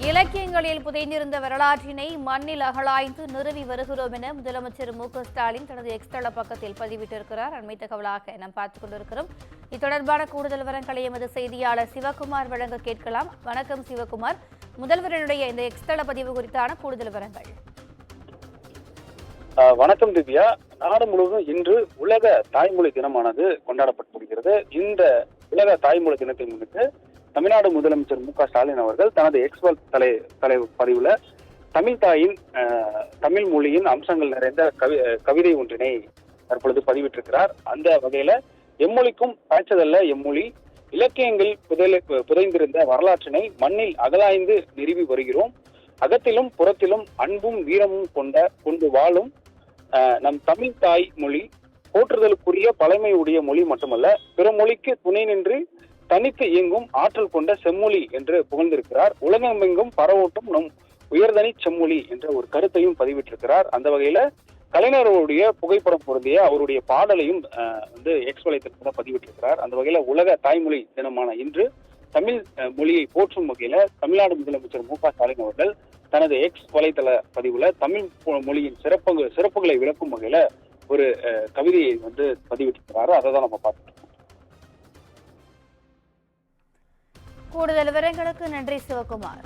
இலக்கியங்களில் புதைந்திருந்த வரலாற்றினை மண்ணில் அகழாய்ந்து நிறுவி வருகிறோம் என முதலமைச்சர் மு.க.ஸ்டாலின் தனது எக்ஸ் தள பக்கத்தில் பதிவிட்டிருக்கிறார். அண்மை தகவலாக நாம் பார்த்துக் கொண்டிருக்கிறோம். இது தொடர்பான கூடுதல் விவரங்களை எமது செய்தியாளர் சிவகுமார் வழங்க கேட்கலாம். வணக்கம் சிவகுமார், முதல்வரினுடைய இந்த எக்ஸ் தள பதிவு குறித்தான கூடுதல் விவரங்கள். வணக்கம் திவ்யா. நாடு முழுவதும் இன்று உலக தாய்மொழி தினமானது கொண்டாடப்பட்டு இந்த உலக தாய்மொழி தினத்தை முன்னிட்டு தமிழ்நாடு முதலமைச்சர் மு.க.ஸ்டாலின் அவர்கள் தனது எக்ஸ் தலை பதிவுல தமிழ் மொழியின் அம்சங்கள் நிறைந்த கவிதை ஒன்றினை தற்பொழுது பதிவிட்டிருக்கிறார். அந்த வகையில எம்மொழிக்கும் பாய்ச்சதல்ல எம்மொழி, இலக்கியங்கள் புதைந்திருந்த வரலாற்றினை மண்ணில் அகலாய்ந்து நிறுவி வருகிறோம். அகத்திலும் புறத்திலும் அன்பும் வீரமும் கொண்டு வாழும் நம் தமிழ் தாய் மொழி போற்றுதலுக்குரிய பழமையுடைய மொழி மட்டுமல்ல, பிற மொழிக்கு துணை நின்று தனித்து இயங்கும் ஆற்றல் கொண்ட செம்மொழி என்று புகழ்ந்திருக்கிறார். உலகமெங்கும் பரவோட்டும் நம் உயர்தனி செம்மொழி என்ற ஒரு கருத்தையும் பதிவிட்டிருக்கிறார். அந்த வகையில கலைஞர்களுடைய புகைப்படம் பொருந்திய அவருடைய பாடலையும் எக்ஸ் வலைத்தளத்தில் பதிவிட்டிருக்கிறார். அந்த வகையில உலக தாய்மொழி தினமான இன்று தமிழ் மொழியை போற்றும் வகையில தமிழ்நாடு முதலமைச்சர் மு.க.ஸ்டாலின் அவர்கள் தனது எக்ஸ் வலைத்தள பதிவுல தமிழ் மொழியின் சிறப்புகளை விளக்கும் வகையில ஒரு கவிதையை பதிவிட்டிருக்கிறாரு. அதை தான் நம்ம பார்த்துட்டு இருக்கோம். கூடுதல் விவரங்களுக்கு நன்றி சிவகுமார்.